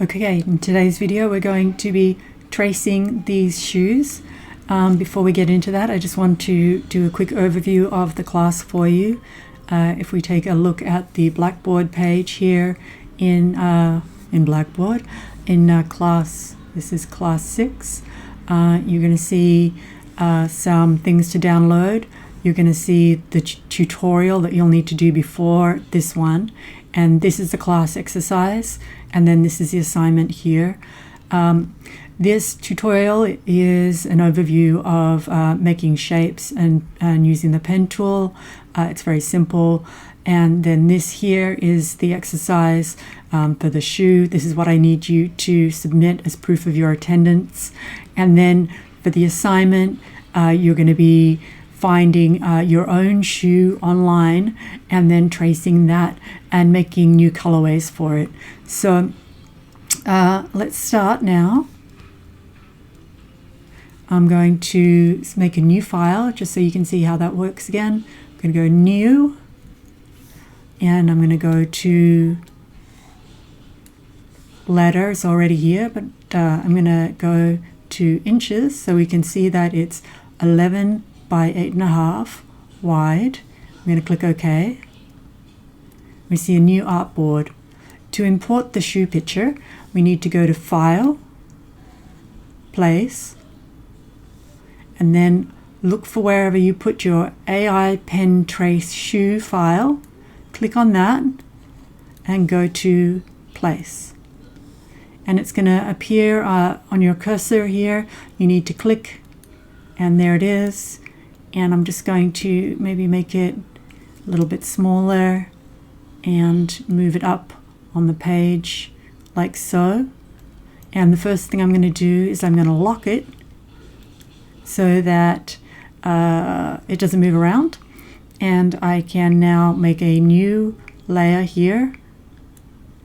Okay, in today's video we're going to be tracing these shoes. Before we get into that, I just want to do a quick overview of the class for you. If we take a look at the Blackboard page here in Blackboard, in class, this is class 6, you're going to see some things to download. You're going to see the tutorial that you'll need to do before this one, and this is the class exercise, and then this is the assignment here. This tutorial is an overview of making shapes and using the pen tool. It's very simple. And then this here is the exercise for the shoe. This is what I need you to submit as proof of your attendance. And then for the assignment, you're going to be finding your own shoe online and then tracing that and making new colorways for it. So let's start now. I'm going to make a new file just so you can see how that works again. I'm going to go new, and I'm going to go to letter. It's already here, but I'm going to go to inches so we can see that it's 11 by 8.5 wide. I'm going to click OK. We see a new artboard. To import the shoe picture, we need to go to File, Place, and then look for wherever you put your AI pen trace shoe file. Click on that and go to Place. And it's going to appear on your cursor here. You need to click, and there it is. And I'm just going to maybe make it a little bit smaller and move it up on the page like so. And the first thing I'm going to do is I'm going to lock it so that it doesn't move around, and I can now make a new layer here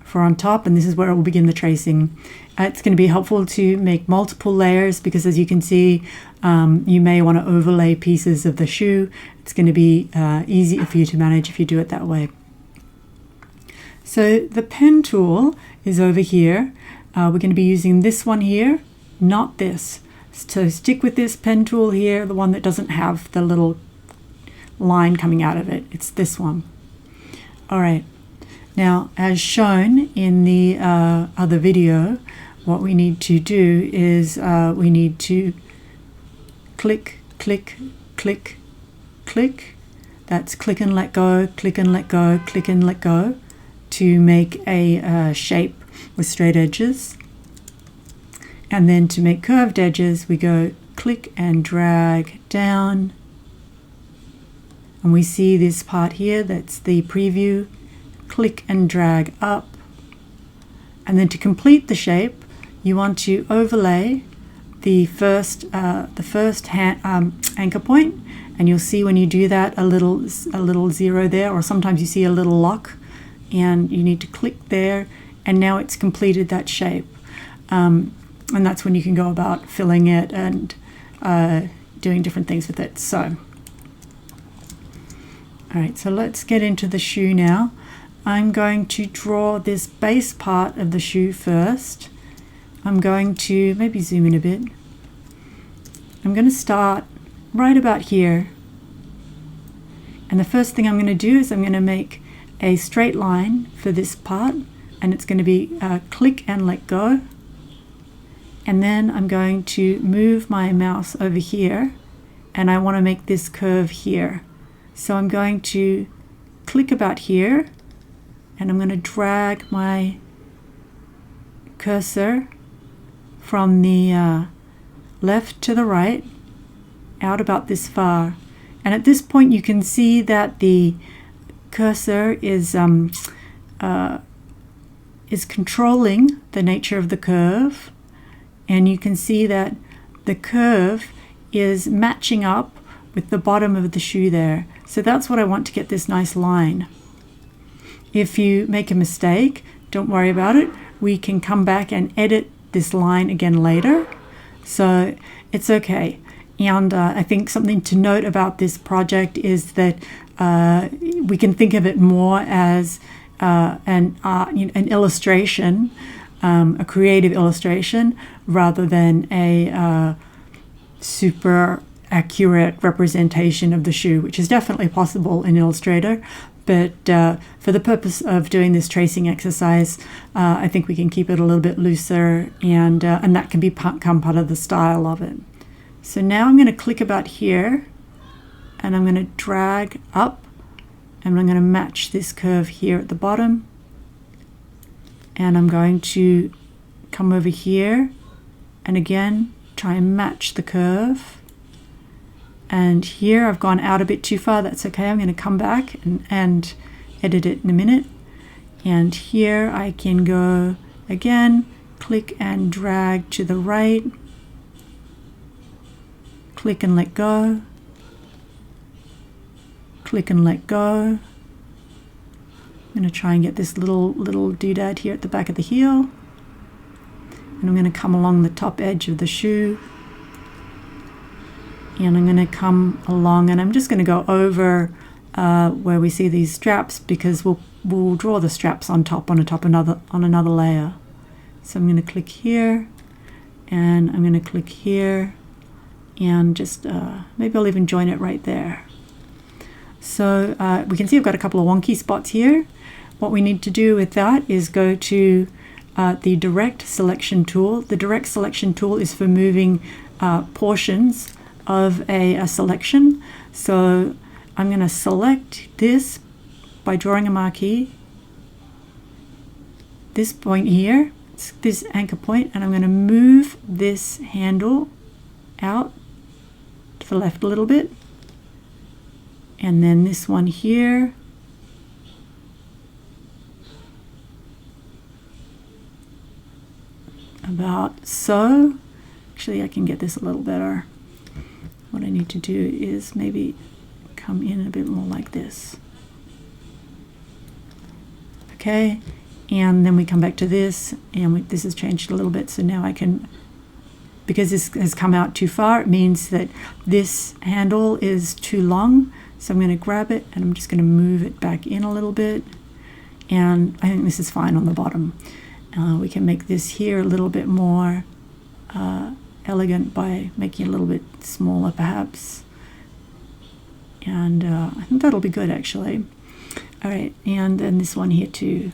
for on top, and this is where it will begin the tracing. It's going to be helpful to make multiple layers because, as you can see, you may want to overlay pieces of the shoe. It's going to be easier for you to manage if you do it that way. So the pen tool is over here. We're going to be using this one here, not this. So stick with this pen tool here, the one that doesn't have the little line coming out of it. It's this one. All right. Now, as shown in the other video, what we need to do is we need to click, click, click, click. That's click and let go, click and let go, click and let go to make a shape with straight edges. And then to make curved edges, we go click and drag down. And we see this part here, that's the preview. Click and drag up. And then to complete the shape, you want to overlay the first anchor point. And you'll see when you do that a little zero there, or sometimes you see a little lock. And you need to click there, and now it's completed that shape. And that's when you can go about filling it and doing different things with it. So, all right, so let's get into the shoe now. I'm going to draw this base part of the shoe first. I'm going to maybe zoom in a bit. I'm going to start right about here. And the first thing I'm going to do is I'm going to make a straight line for this part, and it's going to be click and let go. And then I'm going to move my mouse over here, and I want to make this curve here. So I'm going to click about here, and I'm going to drag my cursor from the left to the right, out about this far. And at this point you can see that the cursor is controlling the nature of the curve. And you can see that the curve is matching up with the bottom of the shoe there. So that's what I want to get this nice line. If you make a mistake, don't worry about it. We can come back and edit this line again later. So it's okay. And I think something to note about this project is that we can think of it more as an illustration a creative illustration rather than a super accurate representation of the shoe, which is definitely possible in Illustrator. But for the purpose of doing this tracing exercise, I think we can keep it a little bit looser, and that can become part of the style of it. So now I'm going to click about here, and I'm going to drag up, and I'm going to match this curve here at the bottom. And I'm going to come over here, and again, try and match the curve. And here I've gone out a bit too far. That's okay. I'm going to come back and edit it in a minute. And here I can go again, click and drag to the right, click and let go, click and let go. I'm going to try and get this little doodad here at the back of the heel. And I'm going to come along the top edge of the shoe. And I'm going to come along, and I'm just going to go over where we see these straps, because we'll draw the straps on another layer. So I'm going to click here, and I'm going to click here, and just maybe I'll even join it right there. So we can see I've got a couple of wonky spots here. What we need to do with that is go to the Direct Selection tool. The Direct Selection tool is for moving portions of a selection. So I'm going to select this by drawing a marquee, this point here, this anchor point, and I'm going to move this handle out to the left a little bit, and then this one here, about so. Actually, I can get this a little better. What I need to do is maybe come in a bit more like this. Okay, and then we come back to this, and this has changed a little bit, so now I can, because this has come out too far, it means that this handle is too long, so I'm going to grab it, and I'm just going to move it back in a little bit, and I think this is fine on the bottom. We can make this here a little bit more elegant by making it a little bit smaller perhaps, and I think that'll be good actually. Alright, and then this one here too,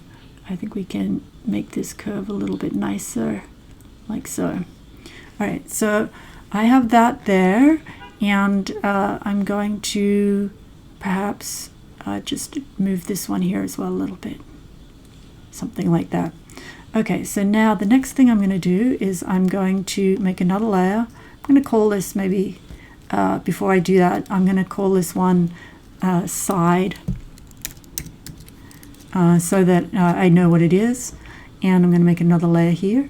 I think we can make this curve a little bit nicer, like so. Alright, so I have that there, and I'm going to perhaps just move this one here as well a little bit, something like that. Okay, so now the next thing I'm going to do is I'm going to make another layer. I'm going to call this maybe, before I do that, I'm going to call this one side, so that I know what it is. And I'm going to make another layer here,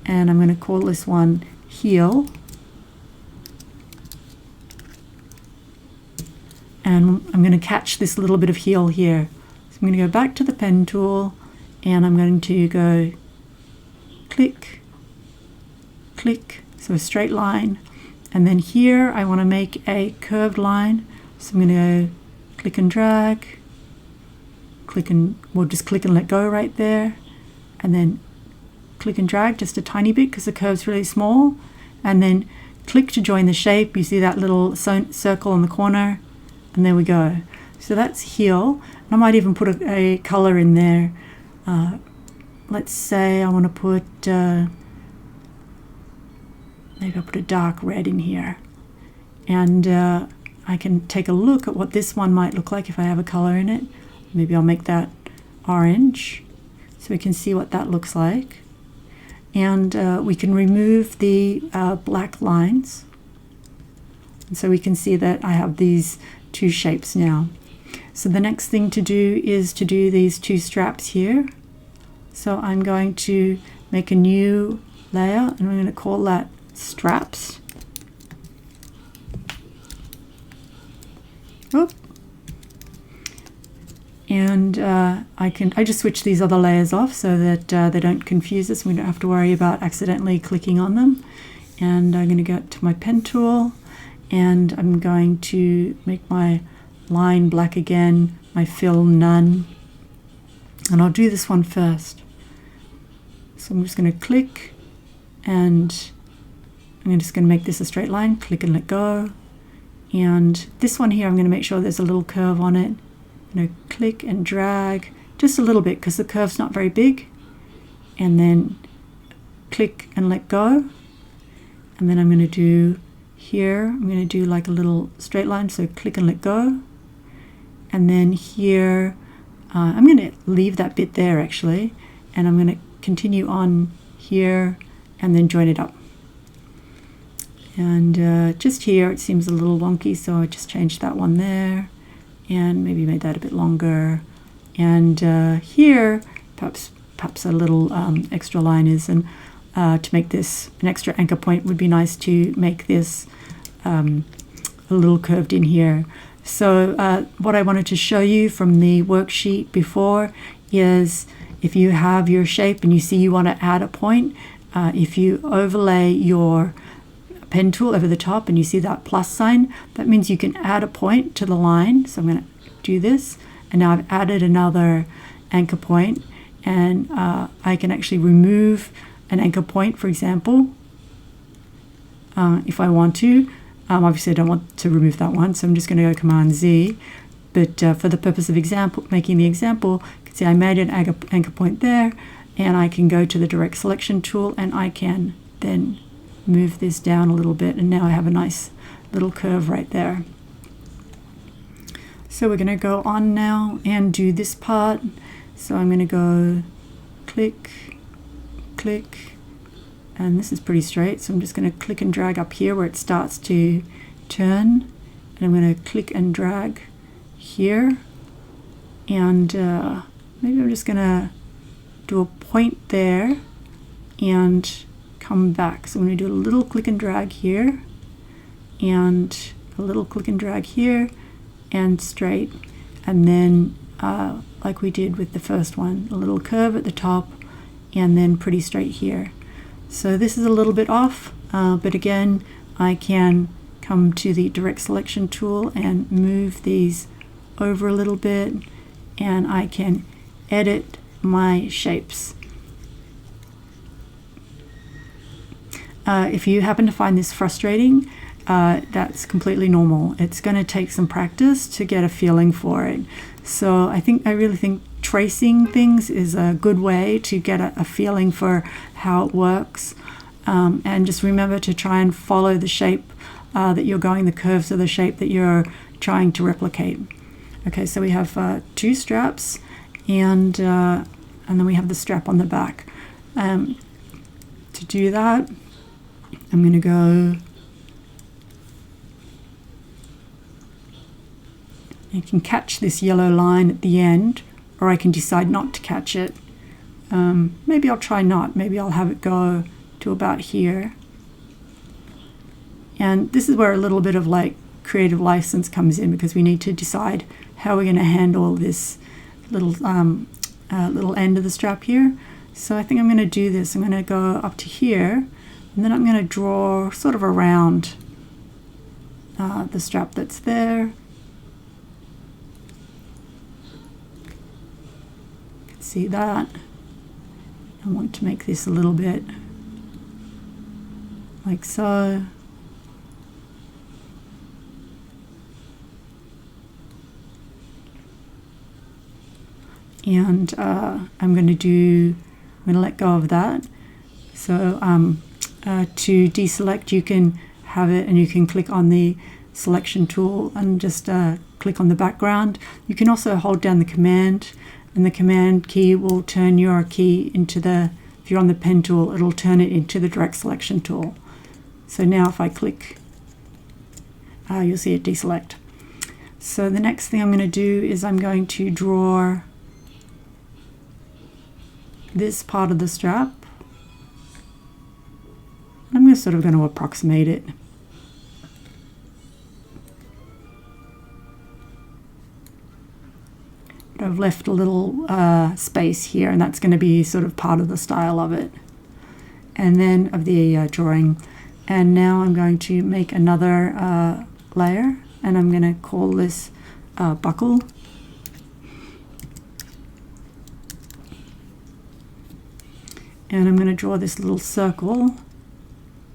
and I'm going to call this one heel. And I'm going to catch this little bit of heel here. So I'm going to go back to the pen tool, and I'm going to go click, click, so a straight line. And then here I want to make a curved line. So I'm going to go click and drag, click and, we'll just click and let go right there. And then click and drag just a tiny bit because the curve's really small. And then click to join the shape. You see that little circle in the corner. And there we go. So that's heel. And I might even put a color in there. Let's say I want to put, maybe I'll put a dark red in here. And I can take a look at what this one might look like if I have a color in it. Maybe I'll make that orange so we can see what that looks like. And we can remove the black lines. And so we can see that I have these two shapes now. So the next thing to do is to do these two straps here. So I'm going to make a new layer, and I'm going to call that straps. Oop. And I just switch these other layers off so that they don't confuse us. We don't have to worry about accidentally clicking on them. And I'm going to go to my pen tool, and I'm going to make my line black again, my fill none. And I'll do this one first. So I'm just going to click, and I'm just going to make this a straight line, click and let go. And this one here, I'm going to make sure there's a little curve on it. I'm going to click and drag just a little bit because the curve's not very big. And then click and let go. And then I'm going to do here, I'm going to do like a little straight line, so click and let go. And then here, I'm going to leave that bit there actually, and I'm going to continue on here and then join it up. And just here it seems a little wonky, so I just changed that one there and maybe made that a bit longer. And here perhaps a little extra line is, and to make this an extra anchor point would be nice to make this a little curved in here. So what I wanted to show you from the worksheet before is if you have your shape and you see you want to add a point, if you overlay your pen tool over the top and you see that plus sign, that means you can add a point to the line. So I'm going to do this, and now I've added another anchor point, and I can actually remove an anchor point, for example, if I want to. Obviously I don't want to remove that one, so I'm just going to go Command Z, but for the purpose of making the example, you can see I made an anchor point there, and I can go to the direct selection tool and I can then move this down a little bit, and now I have a nice little curve right there. So we're going to go on now and do this part. So I'm going to go click, click, and this is pretty straight, so I'm just going to click and drag up here where it starts to turn, and I'm going to click and drag here, and maybe I'm just going to do a point there and come back. So I'm going to do a little click and drag here, and a little click and drag here, and straight, and then like we did with the first one, a little curve at the top, and then pretty straight here. So this is a little bit off, but again, I can come to the direct selection tool and move these over a little bit, and I can edit my shapes. If you happen to find this frustrating, that's completely normal. It's going to take some practice to get a feeling for it. So I really think tracing things is a good way to get a feeling for how it works. And just remember to try and follow the shape that you're going, the curves of the shape that you're trying to replicate. Okay, so we have 2 straps, and then we have the strap on the back. To do that, I'm going to go, you can catch this yellow line at the end, or I can decide not to catch it. Maybe I'll try not. Maybe I'll have it go to about here. And this is where a little bit of like creative license comes in, because we need to decide how we're going to handle this little end of the strap here. So I think I'm going to do this. I'm going to go up to here, and then I'm going to draw sort of around the strap that's there. You can see that. I want to make this a little bit like so. And I'm going to let go of that. So to deselect, you can have it, and you can click on the selection tool and just click on the background. You can also hold down the command, and the command key will turn your key into if you're on the pen tool, it'll turn it into the direct selection tool. So now if I click, you'll see it deselect. So the next thing I'm going to do is I'm going to draw this part of the strap. I'm just sort of going to approximate it. But I've left a little space here, and that's going to be sort of part of the style of it, and then of the drawing. And now I'm going to make another layer, and I'm going to call this buckle. And I'm going to draw this little circle.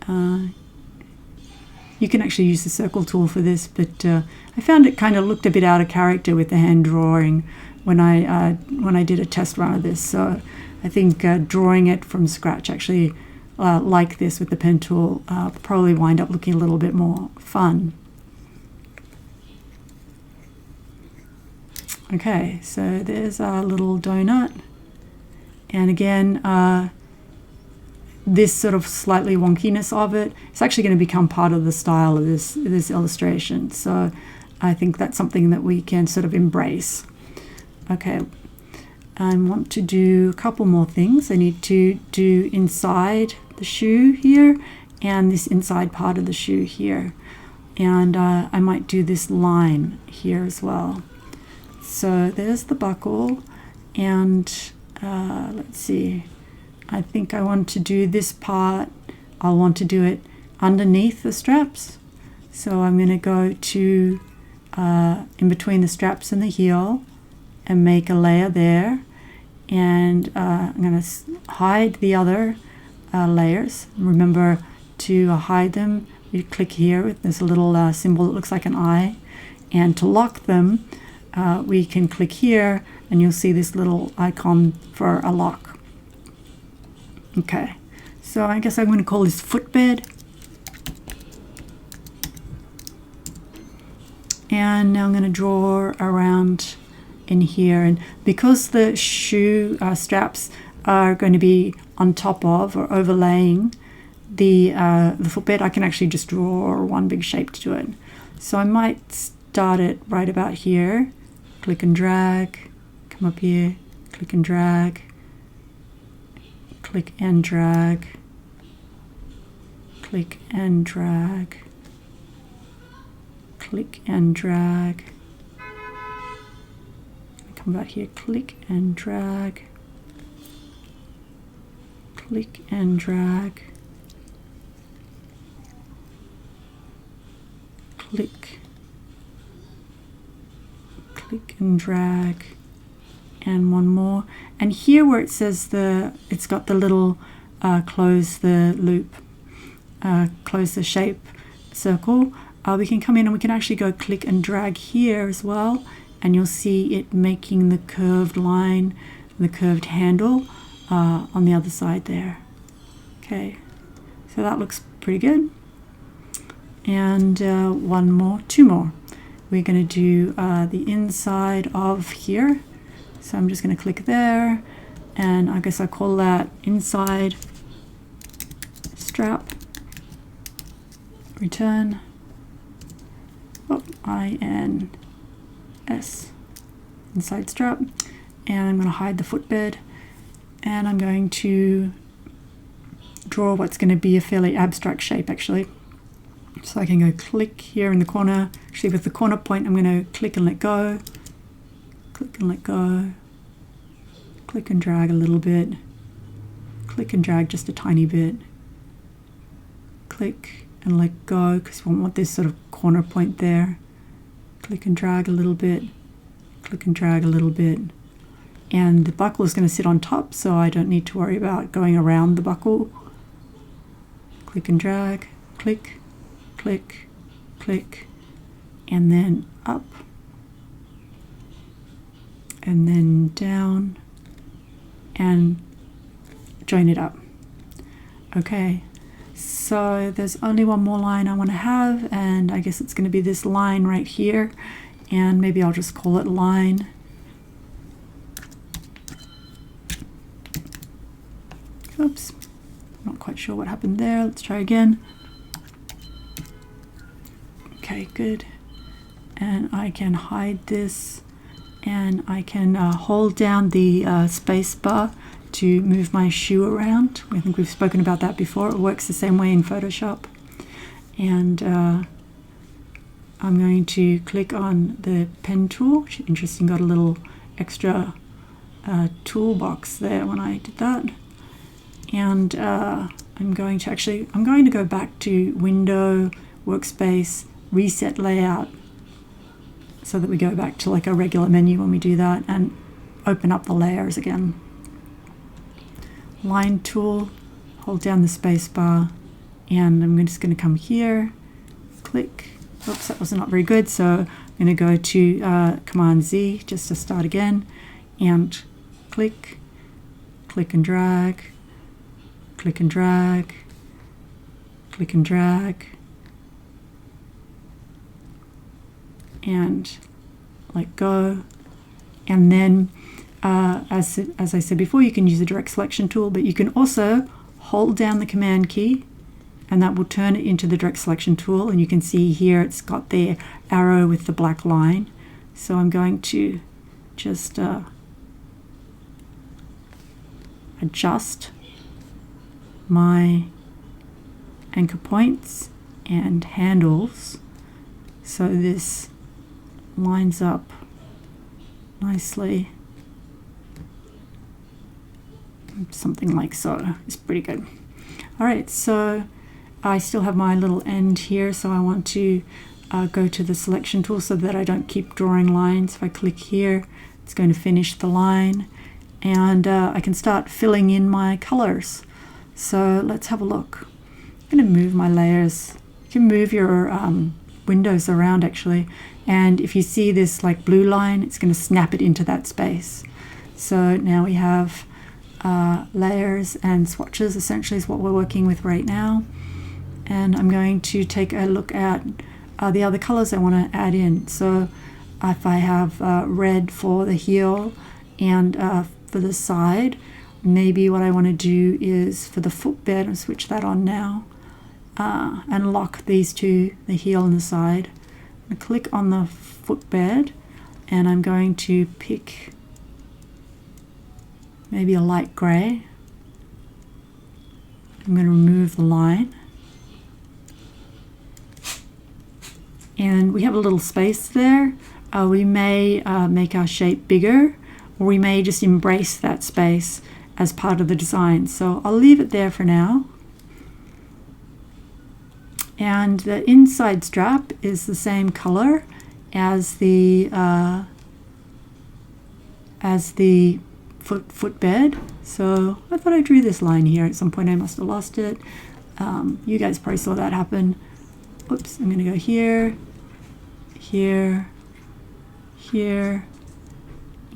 You can actually use the circle tool for this, but I found it kind of looked a bit out of character with the hand drawing when I did a test run of this. So I think drawing it from scratch, actually like this with the pen tool, probably wind up looking a little bit more fun. Okay, so there's our little donut. And again, this sort of slightly wonkiness of it, it's actually going to become part of the style of this illustration. So I think that's something that we can sort of embrace. Okay, I want to do a couple more things. I need to do inside the shoe here and this inside part of the shoe here. And I might do this line here as well. So there's the buckle, and let's see, I think I want to do this part, I'll want to do it underneath the straps. So I'm going to go to in between the straps and the heel and make a layer there, and I'm going to hide the other layers. Remember to hide them, you click here, there's a little symbol that looks like an eye, and to lock them we can click here and you'll see this little icon for a lock. Okay, so I guess I'm going to call this footbed. And now I'm going to draw around in here, and because the shoe straps are going to be on top of or overlaying the footbed, I can actually just draw one big shape to it. So I might start it right about here. Click and drag, come up here, click and drag, click and drag, click and drag, click and drag, come back here, click and drag, click and drag, click, click and drag, and one more. And here where it says it's got the little close the loop, close the shape circle, we can come in and we can actually go click and drag here as well, and you'll see it making the curved line, the curved handle on the other side there. Okay, so that looks pretty good. And one more, two more. We're going to do the inside of here. So I'm just going to click there, and I guess I call that inside strap, return, INS, inside strap, and I'm going to hide the footbed, and I'm going to draw what's going to be a fairly abstract shape actually. So I can go click here in the corner. Actually, with the corner point, I'm going to click and let go, click and let go, click and drag a little bit, click and drag just a tiny bit, click and let go because we want this sort of corner point there, click and drag a little bit, click and drag a little bit. And the buckle is going to sit on top, so I don't need to worry about going around the buckle. Click and drag, click, click, click, and then up, and then down, and join it up. Okay, so there's only one more line I want to have, and I guess it's going to be this line right here, and maybe I'll just call it line. Oops, not quite sure what happened there. Let's try again. Okay, good. And I can hide this, and I can hold down the space bar to move my shoe around. I think we've spoken about that before. It works the same way in Photoshop. And I'm going to click on the pen tool. Interesting, got a little extra toolbox there when I did that. And I'm going to go back to Window, Workspace, Reset Layout, so that we go back to like a regular menu when we do that, and open up the layers again. line tool, hold down the space bar, and I'm just going to come here, click. Oops, that was not very good, so I'm going to go to Command Z just to start again, and click, click and drag, click and drag, click and drag, and let go. And then as I said before, you can use the direct selection tool, but you can also hold down the command key and that will turn it into the direct selection tool. And you can see here it's got the arrow with the black line. So I'm going to just adjust my anchor points and handles so this lines up nicely. Something like so. It's pretty good. Alright, so I still have my little end here, so I want to go to the selection tool so that I don't keep drawing lines. If I click here, it's going to finish the line, and I can start filling in my colors. So let's have a look. I'm going to move my layers. You can move your windows around actually, and if you see this like blue line, it's going to snap it into that space. So now we have layers and swatches essentially is what we're working with right now. And I'm going to take a look at the other colors I want to add in. So if I have red for the heel and for the side, maybe what I want to do is for the footbed, I'll switch that on now, and lock these two, the heel and the side. I'm going to click on the footbed, and I'm going to pick maybe a light gray. I'm going to remove the line. And we have a little space there. We may make our shape bigger, or we may just embrace that space as part of the design. So I'll leave it there for now. And the inside strap is the same color as the footbed. So I thought I drew this line here. At some point I must have lost it. You guys probably saw that happen. Oops, I'm going to go here, here, here,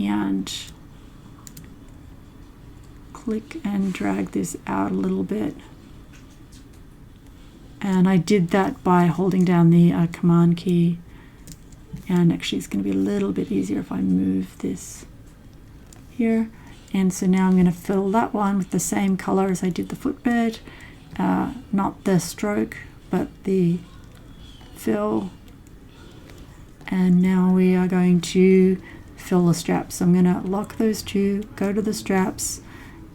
and click and drag this out a little bit. And I did that by holding down the command key. And actually it's going to be a little bit easier if I move this here. And so now I'm going to fill that one with the same color as I did the footbed. Not the stroke, but the fill. And now we are going to fill the straps. So I'm going to lock those two, go to the straps,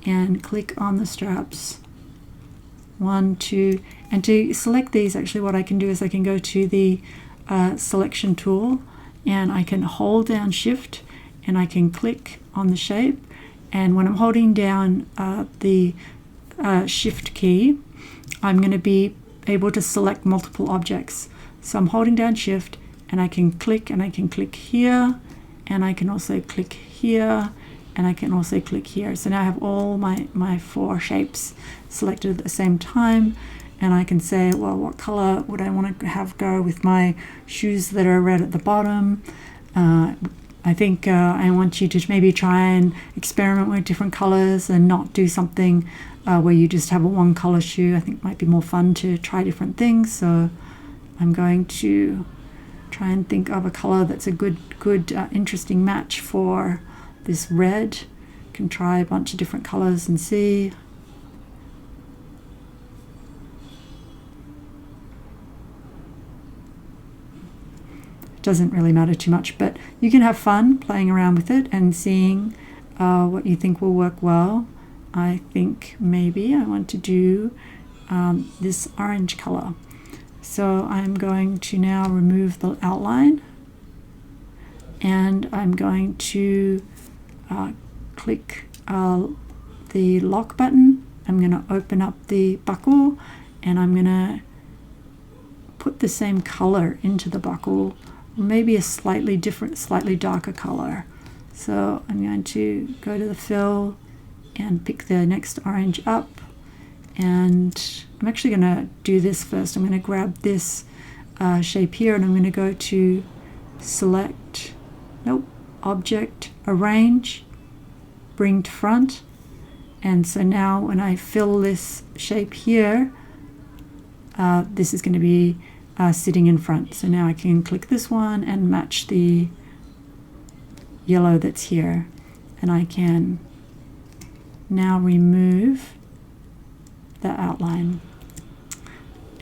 and click on the straps. 1, 2, and to select these, actually what I can do is I can go to the selection tool, and I can hold down shift, and I can click on the shape. And when I'm holding down the shift key, I'm going to be able to select multiple objects. So I'm holding down shift, and I can click here, and I can also click here, and I can also click here. So now I have all my 4 shapes selected at the same time, and I can say, well, what color would I want to have go with my shoes that are red at the bottom? I think I want you to maybe try and experiment with different colors and not do something where you just have a one color shoe. I think it might be more fun to try different things. So I'm going to try and think of a color that's a good interesting match for this red. Can try a bunch of different colors and see. Doesn't really matter too much, but you can have fun playing around with it and seeing what you think will work well. I think maybe I want to do this orange color. So I'm going to now remove the outline, and I'm going to click the lock button. I'm going to open up the buckle, and I'm going to put the same color into the buckle, maybe a slightly darker color. So I'm going to go to the fill and pick the next orange up. And I'm actually going to do this first. I'm going to grab this shape here, and I'm going to go to select, object, arrange, bring to front. And so now when I fill this shape here, this is going to be sitting in front. So now I can click this one and match the yellow that's here. And I can now remove the outline.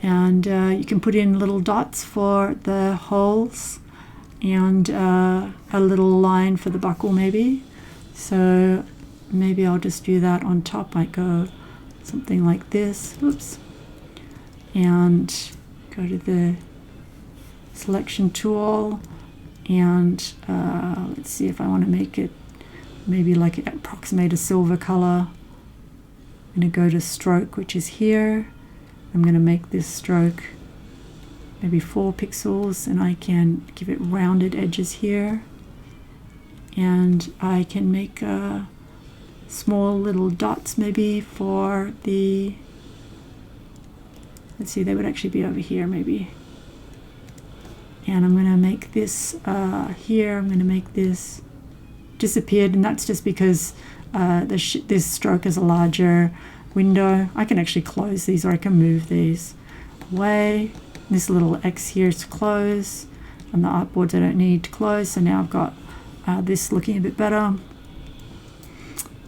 And you can put in little dots for the holes and a little line for the buckle maybe. So maybe I'll just do that on top. Might go something like this. Oops. And go to the selection tool, and let's see if I want to make it maybe like approximate a silver color. I'm going to go to stroke, which is here. I'm going to make this stroke maybe 4 pixels, and I can give it rounded edges here. And I can make small little dots maybe for the, let's see, they would actually be over here maybe. And I'm going to make this here, I'm going to make this disappeared, and that's just because this stroke is a larger window. I can actually close these, or I can move these away. This little X here is to close, and the artboards I don't need to close. So now I've got this looking a bit better.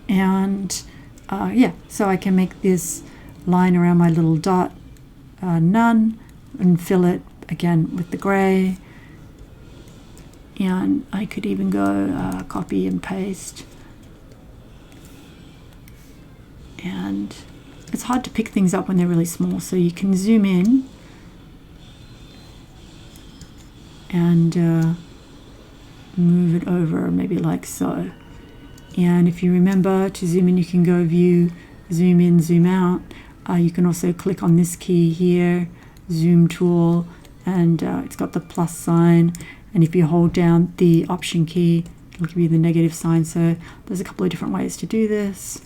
And yeah, so I can make this line around my little dot none, and fill it again with the gray. And I could even go copy and paste. And it's hard to pick things up when they're really small, so you can zoom in and move it over maybe like so. And if you remember to zoom in, you can go view, zoom in, zoom out. You can also click on this key here, zoom tool, and it's got the plus sign. And if you hold down the option key, it'll give you the negative sign. So there's a couple of different ways to do this.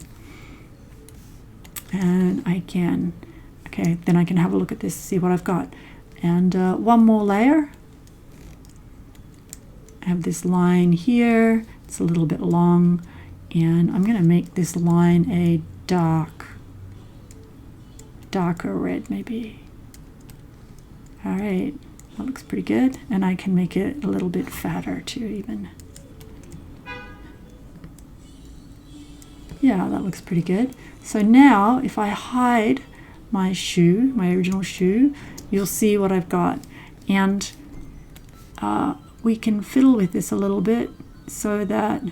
And I can, okay, then I can have a look at this, see what I've got. And one more layer. I have this line here. It's a little bit long, and I'm going to make this line a darker red maybe. All right, that looks pretty good. And I can make it a little bit fatter too even. Yeah, that looks pretty good. So now if I hide my shoe, my original shoe, you'll see what I've got. And we can fiddle with this a little bit so that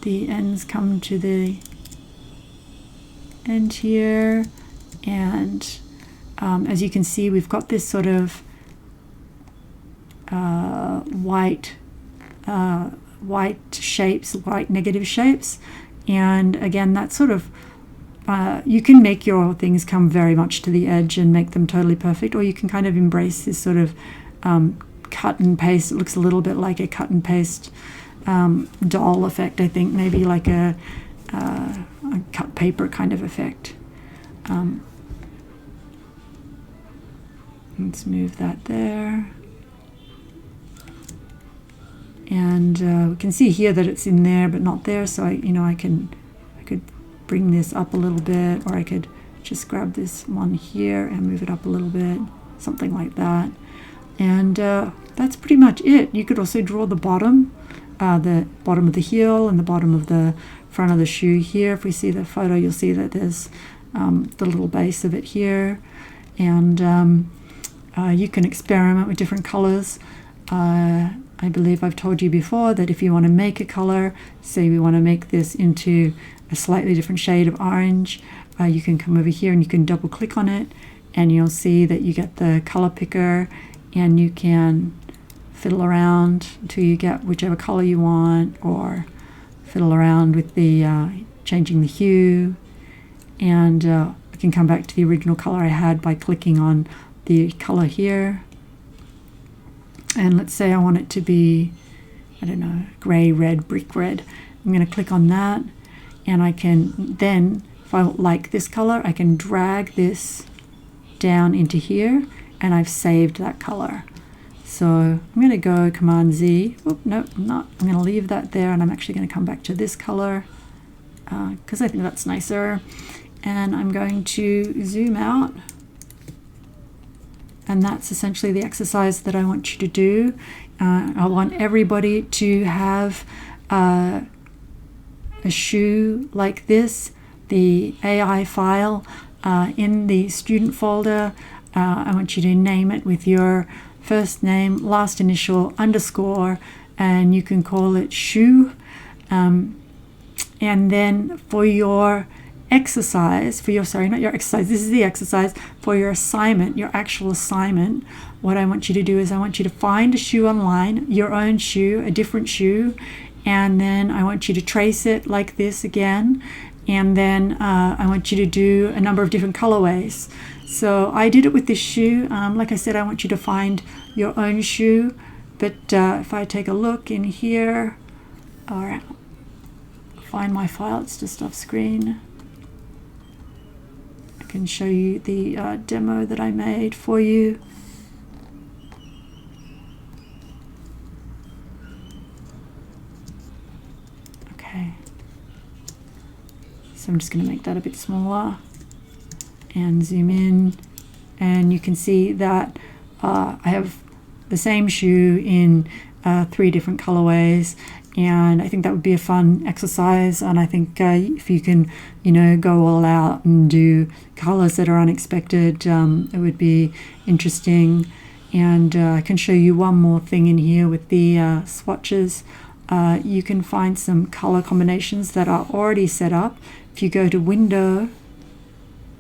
the ends come to the end here. And as you can see, we've got this sort of white shapes, white negative shapes. And again, that sort of, you can make your things come very much to the edge and make them totally perfect, or you can kind of embrace this sort of cut and paste. It looks a little bit like a cut and paste doll effect, I think, maybe like a cut paper kind of effect. Let's move that there. And we can see here that it's in there but not there, so I could bring this up a little bit, or I could just grab this one here and move it up a little bit, something like that. And that's pretty much it. You could also draw the bottom of the heel and the bottom of the front of the shoe here. If we see the photo, you'll see that there's the little base of it here. And you can experiment with different colors. I believe I've told you before that if you want to make a color, say we want to make this into a slightly different shade of orange, you can come over here and you can double click on it, and you'll see that you get the color picker, and you can fiddle around until you get whichever color you want, or fiddle around with the changing the hue. And I can come back to the original color I had by clicking on the color here. And let's say I want it to be, I don't know, gray, red, brick red. I'm going to click on that, and I can then, if I like this color, I can drag this down into here, and I've saved that color. So I'm going to go Command Z. Oh, no, I'm not. I'm going to leave that there, and I'm actually going to come back to this color because I think that's nicer. And I'm going to zoom out. And that's essentially the exercise that I want you to do. I want everybody to have a shoe like this, the AI file in the student folder. I want you to name it with your first name, last initial, underscore, and you can call it shoe. And then for your exercise, not your exercise, this is the exercise, for your assignment, your actual assignment, what I want you to do is I want you to find a shoe online, your own shoe, a different shoe, and then I want you to trace it like this again, and then I want you to do a number of different colorways. So I did it with this shoe. Like I said, I want you to find your own shoe, but if I take a look in here, or find my file, it's just off screen. Can show you the demo that I made for you. Okay, so I'm just going to make that a bit smaller and zoom in, and you can see that I have the same shoe in 3 different colorways. And I think that would be a fun exercise, and I think if you can, go all out and do colors that are unexpected, it would be interesting. And I can show you one more thing in here with the swatches. You can find some color combinations that are already set up. If you go to Window,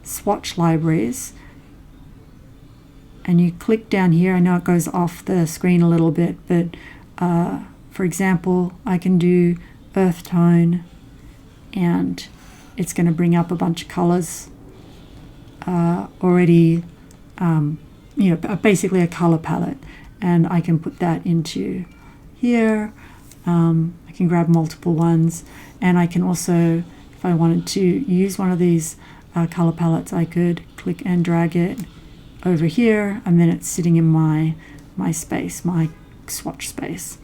Swatch Libraries, and you click down here, I know it goes off the screen a little bit, but for example, I can do earth tone, and it's going to bring up a bunch of colors already, basically a color palette, and I can put that into here. I can grab multiple ones, and I can also, if I wanted to use one of these color palettes, I could click and drag it over here, and then it's sitting in my space, my swatch space.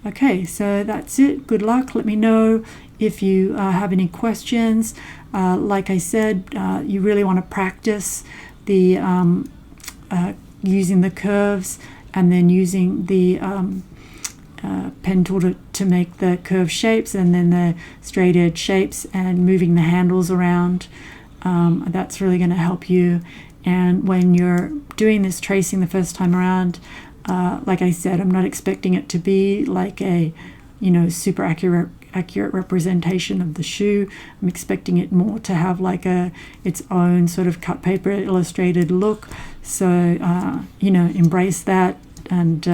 Okay, so that's it. Good luck. Let me know if you have any questions. Like I said, you really want to practice the using the curves, and then using the pen tool to make the curved shapes, and then the straight edge shapes, and moving the handles around. That's really going to help you. And when you're doing this tracing the first time around, like I said, I'm not expecting it to be like a, super accurate representation of the shoe. I'm expecting it more to have like its own sort of cut paper illustrated look. So, embrace that. And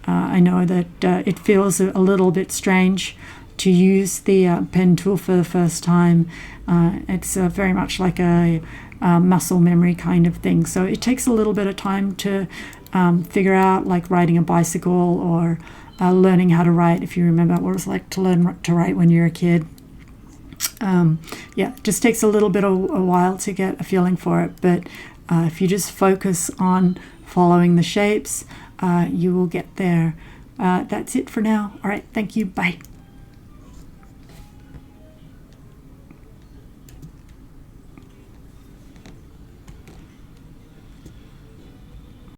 I know that it feels a little bit strange to use the pen tool for the first time. It's very much like a muscle memory kind of thing. So it takes a little bit of time to figure out, like riding a bicycle, or learning how to write, if you remember what it was like to learn to write when you're a kid. It just takes a little bit of a while to get a feeling for it, but if you just focus on following the shapes, you will get there. That's it for now. All right, thank you. Bye.